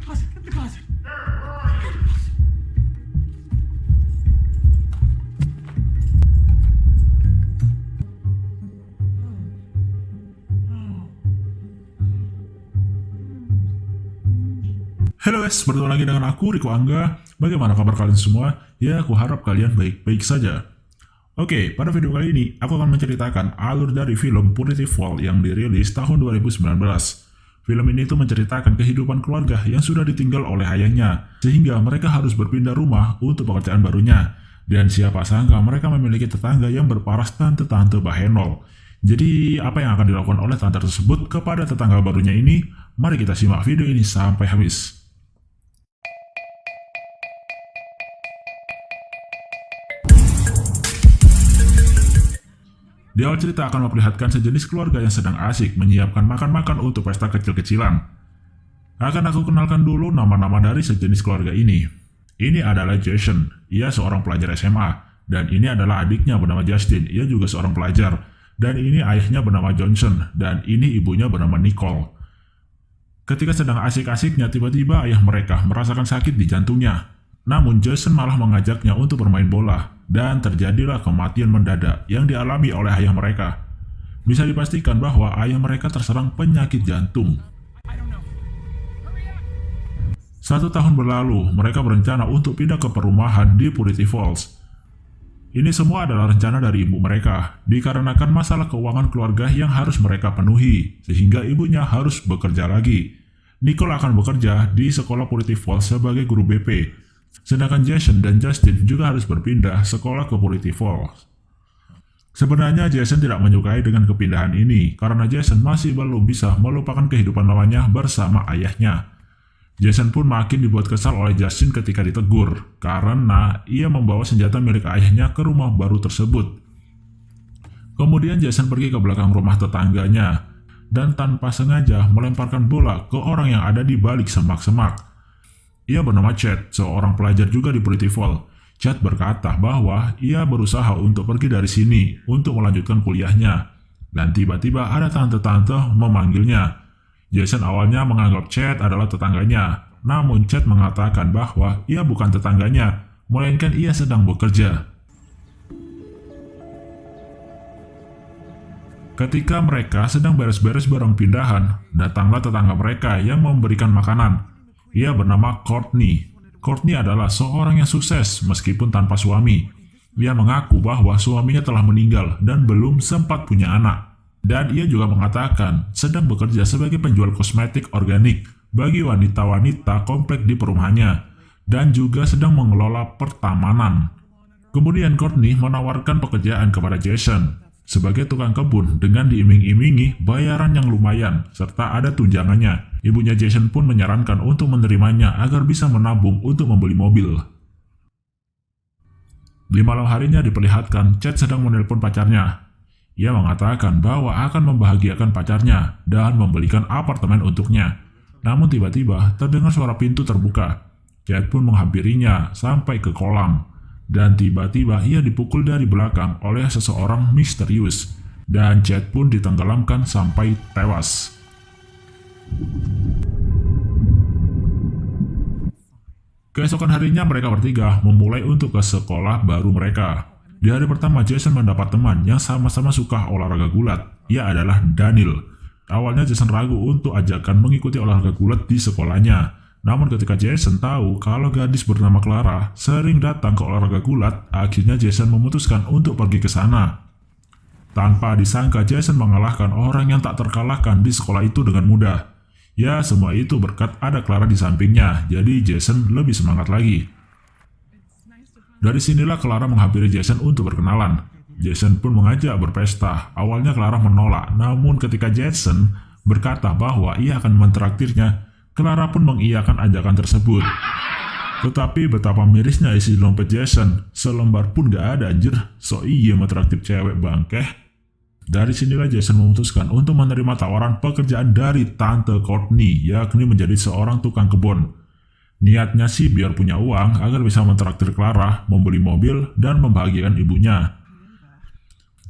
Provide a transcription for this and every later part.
Halo guys, bertemu lagi dengan aku, Riko Angga. Bagaimana kabar kalian semua? Ya, aku harap kalian baik-baik saja. Oke, pada video kali ini, aku akan menceritakan alur dari film Punitive Fall yang dirilis tahun 2019. Film ini tuh menceritakan kehidupan keluarga yang sudah ditinggal oleh ayahnya, sehingga mereka harus berpindah rumah untuk pekerjaan barunya. Dan siapa sangka mereka memiliki tetangga yang berparas tante-tante Bahenol. Jadi, apa yang akan dilakukan oleh tante tersebut kepada tetangga barunya ini? Mari kita simak video ini sampai habis. Di awal cerita akan memperlihatkan sejenis keluarga yang sedang asik menyiapkan makan-makan untuk pesta kecil-kecilan. Akan aku kenalkan dulu nama-nama dari sejenis keluarga ini. Ini adalah Jason, ia seorang pelajar SMA. Dan ini adalah adiknya bernama Justin, ia juga seorang pelajar. Dan ini ayahnya bernama Johnson, dan ini ibunya bernama Nicole. Ketika sedang asik-asiknya, tiba-tiba ayah mereka merasakan sakit di jantungnya. Namun Jason malah mengajaknya untuk bermain bola, dan terjadilah kematian mendadak yang dialami oleh ayah mereka. Bisa dipastikan bahwa ayah mereka terserang penyakit jantung. 1 tahun berlalu, mereka berencana untuk pindah ke perumahan di Punitive Falls. Ini semua adalah rencana dari ibu mereka, dikarenakan masalah keuangan keluarga yang harus mereka penuhi, sehingga ibunya harus bekerja lagi. Nicole akan bekerja di sekolah Punitive Falls sebagai guru BP. Sedangkan Jason dan Justin juga harus berpindah sekolah ke Punitive Falls. Sebenarnya Jason tidak menyukai dengan kepindahan ini karena Jason masih belum bisa melupakan kehidupan lamanya bersama ayahnya. Jason pun makin dibuat kesal oleh Justin ketika ditegur karena ia membawa senjata milik ayahnya ke rumah baru tersebut. Kemudian Jason pergi ke belakang rumah tetangganya dan tanpa sengaja melemparkan bola ke orang yang ada di balik semak-semak. Ia bernama Chad, seorang pelajar juga di Punitive Falls. Chad berkata bahwa ia berusaha untuk pergi dari sini untuk melanjutkan kuliahnya. Dan tiba-tiba ada tante-tante memanggilnya. Jason awalnya menganggap Chad adalah tetangganya. Namun Chad mengatakan bahwa ia bukan tetangganya, melainkan ia sedang bekerja. Ketika mereka sedang beres-beres barang pindahan, datanglah tetangga mereka yang memberikan makanan. Ia bernama Courtney. Courtney adalah seorang yang sukses meskipun tanpa suami. Ia mengaku bahwa suaminya telah meninggal dan belum sempat punya anak. Dan ia juga mengatakan sedang bekerja sebagai penjual kosmetik organik bagi wanita-wanita komplek di perumahannya dan juga sedang mengelola pertamanan. Kemudian Courtney menawarkan pekerjaan kepada Jason sebagai tukang kebun dengan diiming-imingi bayaran yang lumayan serta ada tunjangannya. Ibunya Jason pun menyarankan untuk menerimanya agar bisa menabung untuk membeli mobil. Di malam harinya diperlihatkan Chad sedang menelpon pacarnya. Ia mengatakan bahwa akan membahagiakan pacarnya dan membelikan apartemen untuknya. Namun tiba-tiba terdengar suara pintu terbuka. Chad pun menghampirinya sampai ke kolam. Dan tiba-tiba ia dipukul dari belakang oleh seseorang misterius. Dan Chad pun ditenggelamkan sampai tewas. Keesokan harinya mereka bertiga memulai untuk ke sekolah baru mereka. Di hari pertama Jason mendapat teman yang sama-sama suka olahraga gulat. Ia adalah Daniel. Awalnya Jason ragu untuk ajakan mengikuti olahraga gulat di sekolahnya. Namun ketika Jason tahu kalau gadis bernama Clara sering datang ke olahraga gulat, akhirnya Jason memutuskan untuk pergi ke sana. Tanpa disangka Jason mengalahkan orang yang tak terkalahkan di sekolah itu dengan mudah. Ya, semua itu berkat ada Clara di sampingnya, jadi Jason lebih semangat lagi. Dari sinilah Clara menghampiri Jason untuk berkenalan. Jason pun mengajak berpesta. Awalnya Clara menolak, namun ketika Jason berkata bahwa ia akan mentraktirnya, Clara pun mengiyakan ajakan tersebut. Tetapi betapa mirisnya isi dompet Jason, selembar pun gak ada anjir, so iya mentraktir cewek bangkeh. Dari sinilah Jason memutuskan untuk menerima tawaran pekerjaan dari Tante Courtney, yakni menjadi seorang tukang kebun. Niatnya sih biar punya uang agar bisa mentraktir Clara, membeli mobil, dan membahagiakan ibunya.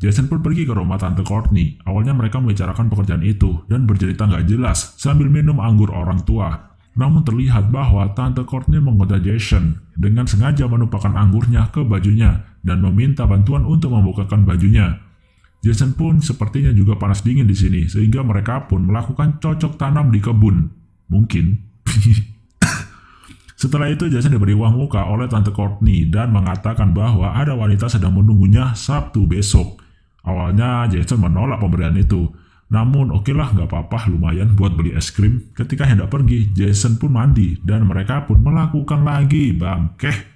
Jason pun pergi ke rumah Tante Courtney. Awalnya mereka membicarakan pekerjaan itu dan bercerita nggak jelas sambil minum anggur orang tua. Namun terlihat bahwa Tante Courtney menggoda Jason dengan sengaja menumpahkan anggurnya ke bajunya dan meminta bantuan untuk membukakan bajunya. Jason pun sepertinya juga panas dingin di sini, sehingga mereka pun melakukan cocok tanam di kebun. Mungkin. Setelah itu Jason diberi uang muka oleh Tante Courtney dan mengatakan bahwa ada wanita sedang menunggunya Sabtu besok. Awalnya Jason menolak pemberian itu. Namun okelah, gak apa-apa, lumayan buat beli es krim. Ketika hendak pergi, Jason pun mandi dan mereka pun melakukan lagi bangkeh.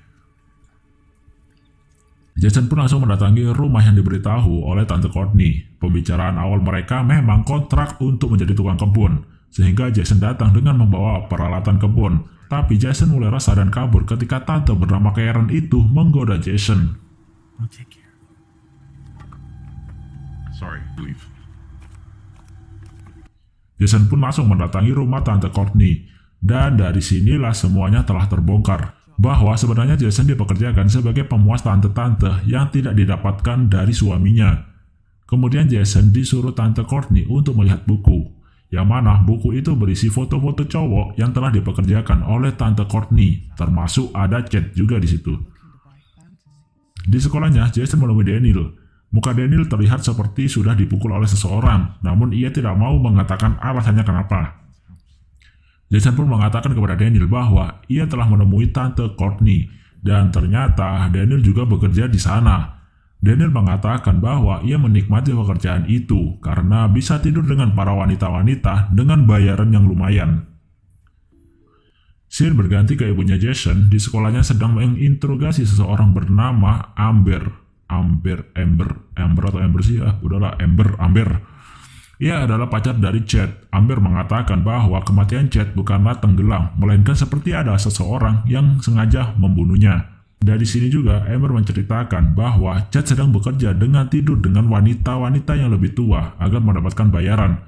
Jason pun langsung mendatangi rumah yang diberitahu oleh Tante Courtney. Pembicaraan awal mereka memang kontrak untuk menjadi tukang kebun, sehingga Jason datang dengan membawa peralatan kebun. Tapi Jason mulai resah dan kabur ketika tante bernama Karen itu menggoda Jason. Sorry, leave. Jason pun langsung mendatangi rumah Tante Courtney, dan dari sinilah semuanya telah terbongkar, bahwa sebenarnya Jason dipekerjakan sebagai pemuas tante-tante yang tidak didapatkan dari suaminya. Kemudian Jason disuruh Tante Courtney untuk melihat buku, yang mana buku itu berisi foto-foto cowok yang telah dipekerjakan oleh Tante Courtney, termasuk ada chat juga di situ. Di sekolahnya, Jason menemui Daniel. Muka Daniel terlihat seperti sudah dipukul oleh seseorang, namun ia tidak mau mengatakan alasannya kenapa. Jason pun mengatakan kepada Daniel bahwa ia telah menemui Tante Courtney, dan ternyata Daniel juga bekerja di sana. Daniel mengatakan bahwa ia menikmati pekerjaan itu karena bisa tidur dengan para wanita-wanita dengan bayaran yang lumayan. Scene berganti ke ibunya Jason di sekolahnya sedang menginterogasi seseorang bernama Amber Ia adalah pacar dari Chad. Amber mengatakan bahwa kematian Chad bukanlah tenggelam, melainkan seperti ada seseorang yang sengaja membunuhnya. Dari sini juga Amber menceritakan bahwa Chad sedang bekerja dengan tidur dengan wanita-wanita yang lebih tua agar mendapatkan bayaran.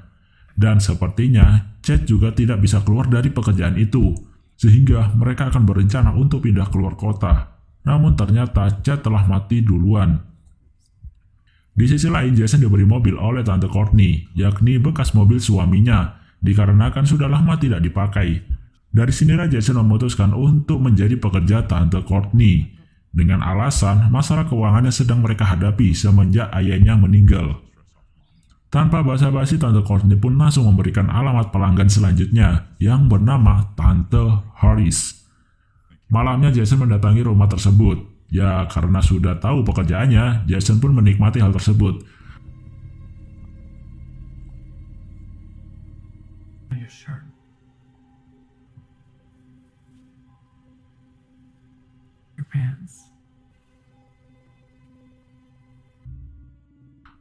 Dan sepertinya Chad juga tidak bisa keluar dari pekerjaan itu, sehingga mereka akan berencana untuk pindah keluar kota. Namun ternyata Chad telah mati duluan. Di sisi lain, Jason diberi mobil oleh Tante Courtney, yakni bekas mobil suaminya, dikarenakan sudah lama tidak dipakai. Dari sinilah Jason memutuskan untuk menjadi pekerja Tante Courtney, dengan alasan masalah keuangan yang sedang mereka hadapi semenjak ayahnya meninggal. Tanpa basa-basi, Tante Courtney pun langsung memberikan alamat pelanggan selanjutnya, yang bernama Tante Harris. Malamnya Jason mendatangi rumah tersebut. Ya, karena sudah tahu pekerjaannya, Jason pun menikmati hal tersebut.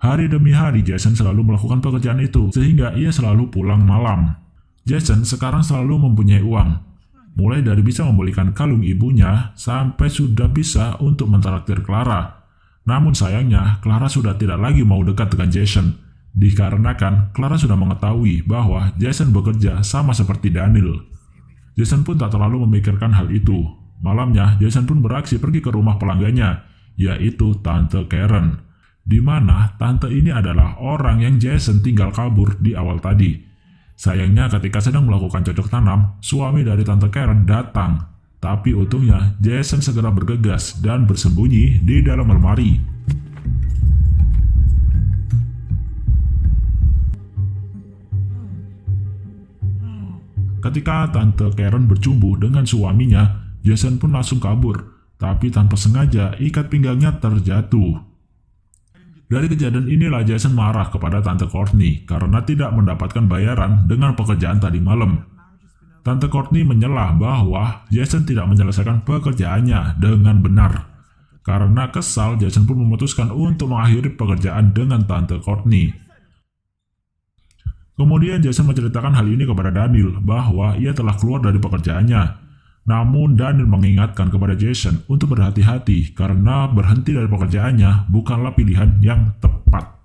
Hari demi hari Jason selalu melakukan pekerjaan itu, sehingga ia selalu pulang malam. Jason sekarang selalu mempunyai uang. Mulai dari bisa membelikan kalung ibunya, sampai sudah bisa untuk mentraktir Clara. Namun sayangnya, Clara sudah tidak lagi mau dekat dengan Jason, dikarenakan Clara sudah mengetahui bahwa Jason bekerja sama seperti Daniel. Jason pun tak terlalu memikirkan hal itu. Malamnya, Jason pun beraksi pergi ke rumah pelanggannya, yaitu Tante Karen, di mana tante ini adalah orang yang Jason tinggal kabur di awal tadi. Sayangnya ketika sedang melakukan cocok tanam, suami dari Tante Karen datang. Tapi untungnya Jason segera bergegas dan bersembunyi di dalam lemari. Ketika Tante Karen bercumbu dengan suaminya, Jason pun langsung kabur. Tapi tanpa sengaja ikat pinggangnya terjatuh. Dari kejadian inilah Jason marah kepada Tante Courtney karena tidak mendapatkan bayaran dengan pekerjaan tadi malam. Tante Courtney menyelah bahwa Jason tidak menyelesaikan pekerjaannya dengan benar. Karena kesal, Jason pun memutuskan untuk mengakhiri pekerjaan dengan Tante Courtney. Kemudian Jason menceritakan hal ini kepada Daniel bahwa ia telah keluar dari pekerjaannya. Namun Daniel mengingatkan kepada Jason untuk berhati-hati karena berhenti dari pekerjaannya bukanlah pilihan yang tepat.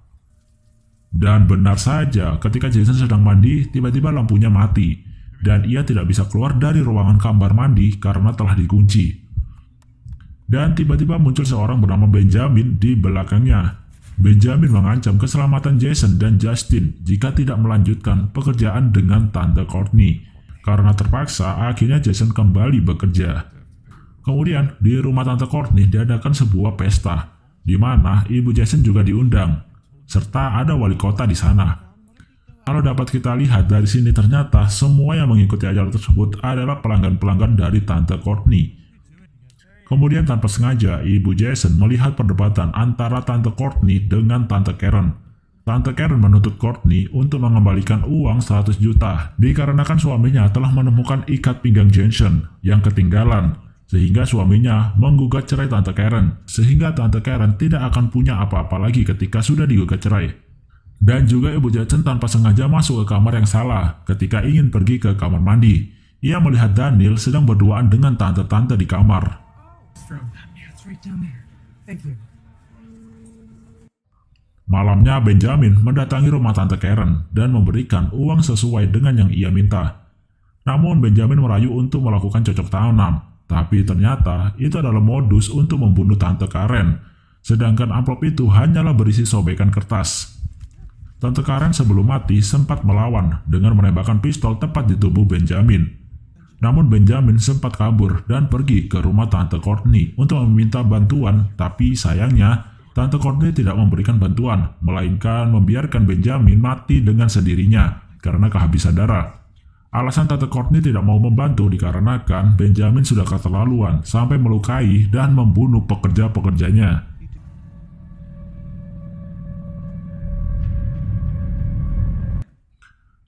Dan benar saja, ketika Jason sedang mandi, tiba-tiba lampunya mati dan ia tidak bisa keluar dari ruangan kamar mandi karena telah dikunci. Dan tiba-tiba muncul seorang bernama Benjamin di belakangnya. Benjamin mengancam keselamatan Jason dan Justin jika tidak melanjutkan pekerjaan dengan Tante Courtney. Karena terpaksa, akhirnya Jason kembali bekerja. Kemudian, di rumah Tante Courtney diadakan sebuah pesta, di mana ibu Jason juga diundang, serta ada wali kota di sana. Kalau dapat kita lihat dari sini, ternyata semua yang mengikuti acara tersebut adalah pelanggan-pelanggan dari Tante Courtney. Kemudian tanpa sengaja, ibu Jason melihat perdebatan antara Tante Courtney dengan Tante Karen. Tante Karen menuntut Courtney untuk mengembalikan uang 100 juta dikarenakan suaminya telah menemukan ikat pinggang Jason yang ketinggalan, sehingga suaminya menggugat cerai Tante Karen, sehingga Tante Karen tidak akan punya apa-apa lagi ketika sudah digugat cerai. Dan juga ibu Jason tanpa sengaja masuk ke kamar yang salah ketika ingin pergi ke kamar mandi. Ia melihat Daniel sedang berduaan dengan tante-tante di kamar. Malamnya Benjamin mendatangi rumah Tante Karen dan memberikan uang sesuai dengan yang ia minta. Namun Benjamin merayu untuk melakukan cocok tanam, tapi ternyata itu adalah modus untuk membunuh Tante Karen, sedangkan amplop itu hanyalah berisi sobekan kertas. Tante Karen sebelum mati sempat melawan dengan menembakkan pistol tepat di tubuh Benjamin. Namun Benjamin sempat kabur dan pergi ke rumah Tante Courtney untuk meminta bantuan, tapi sayangnya Tante Courtney tidak memberikan bantuan, melainkan membiarkan Benjamin mati dengan sendirinya karena kehabisan darah. Alasan Tante Courtney tidak mau membantu dikarenakan Benjamin sudah keterlaluan sampai melukai dan membunuh pekerja-pekerjanya.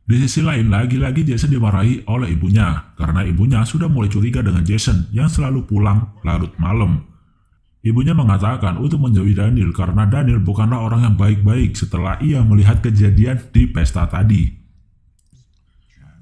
Di sisi lain, lagi-lagi Jason dimarahi oleh ibunya, karena ibunya sudah mulai curiga dengan Jason yang selalu pulang larut malam. Ibunya mengatakan untuk menjauhi Daniel karena Daniel bukanlah orang yang baik-baik setelah ia melihat kejadian di pesta tadi.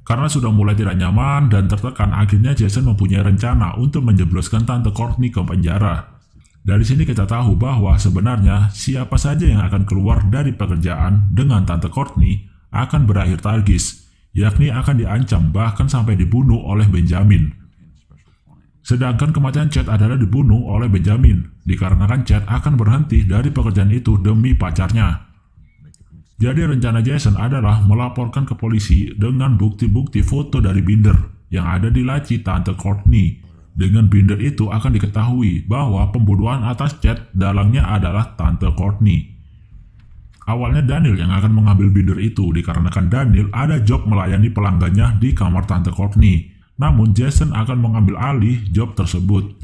Karena sudah mulai tidak nyaman dan tertekan, akhirnya Jason mempunyai rencana untuk menjebloskan Tante Courtney ke penjara. Dari sini kita tahu bahwa sebenarnya siapa saja yang akan keluar dari pekerjaan dengan Tante Courtney akan berakhir tragis, yakni akan diancam bahkan sampai dibunuh oleh Benjamin. Sedangkan kematian Chad adalah dibunuh oleh Benjamin, dikarenakan Chad akan berhenti dari pekerjaan itu demi pacarnya. Jadi rencana Jason adalah melaporkan ke polisi dengan bukti-bukti foto dari binder yang ada di laci Tante Courtney. Dengan binder itu akan diketahui bahwa pembunuhan atas Chad dalangnya adalah Tante Courtney. Awalnya Daniel yang akan mengambil binder itu dikarenakan Daniel ada job melayani pelanggannya di kamar Tante Courtney. Namun Jason akan mengambil alih job tersebut.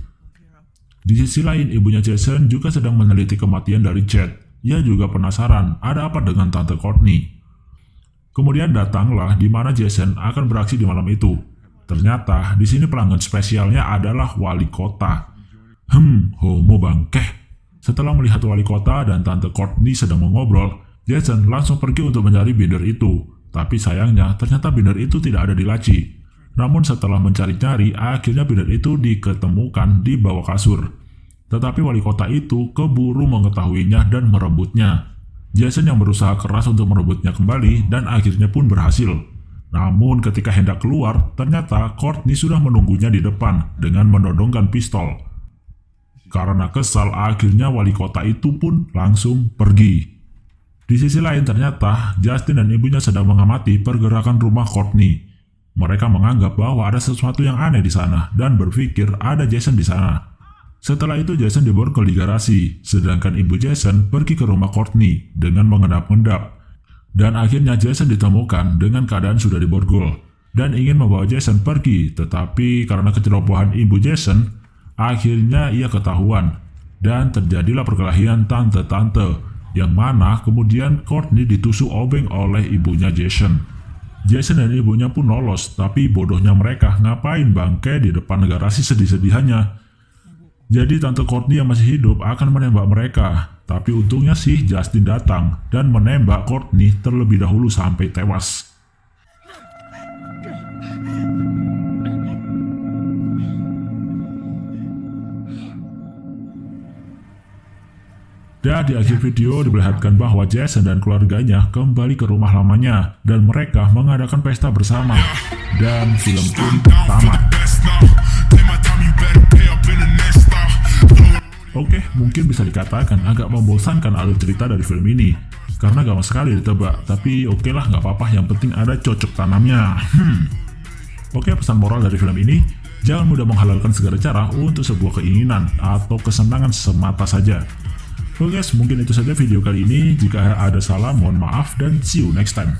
Di sisi lain, ibunya Jason juga sedang meneliti kematian dari Chad. Ia juga penasaran ada apa dengan Tante Courtney. Kemudian datanglah di mana Jason akan beraksi di malam itu. Ternyata di sini pelanggan spesialnya adalah wali kota. Homo bangkeh. Setelah melihat wali kota dan Tante Courtney sedang mengobrol, Jason langsung pergi untuk mencari binder itu. Tapi sayangnya, ternyata binder itu tidak ada di laci. Namun setelah mencari-cari, akhirnya binder itu diketemukan di bawah kasur. Tetapi wali kota itu keburu mengetahuinya dan merebutnya. Jason yang berusaha keras untuk merebutnya kembali dan akhirnya pun berhasil. Namun ketika hendak keluar, ternyata Courtney sudah menunggunya di depan dengan menodongkan pistol. Karena kesal, akhirnya wali kota itu pun langsung pergi. Di sisi lain ternyata Justin dan ibunya sedang mengamati pergerakan rumah Courtney. Mereka menganggap bahwa ada sesuatu yang aneh di sana dan berpikir ada Jason di sana. Setelah itu Jason diborgol di garasi, sedangkan ibu Jason pergi ke rumah Courtney dengan mengendap-endap. Dan akhirnya Jason ditemukan dengan keadaan sudah diborgol dan ingin membawa Jason pergi, tetapi karena kecerobohan ibu Jason, akhirnya ia ketahuan dan terjadilah perkelahian tante-tante yang mana kemudian Courtney ditusuk obeng oleh ibunya Jason. Jason dan ibunya pun lolos, tapi bodohnya mereka ngapain bangke di depan garasi sedih-sedihannya. Jadi Tante Courtney yang masih hidup akan menembak mereka, tapi untungnya sih Justin datang dan menembak Courtney terlebih dahulu sampai tewas. Dan di akhir video diperlihatkan bahwa Jason dan keluarganya kembali ke rumah lamanya dan mereka mengadakan pesta bersama dan film pun tamat. Oke, mungkin bisa dikatakan agak membosankan alur cerita dari film ini karena gampang sekali ditebak, tapi oke lah, nggak apa-apa, yang penting ada cocok tanamnya. Oke, pesan moral dari film ini, jangan mudah menghalalkan segala cara untuk sebuah keinginan atau kesenangan semata saja. Oke guys, mungkin itu saja video kali ini. Jika ada salah, mohon maaf dan see you next time.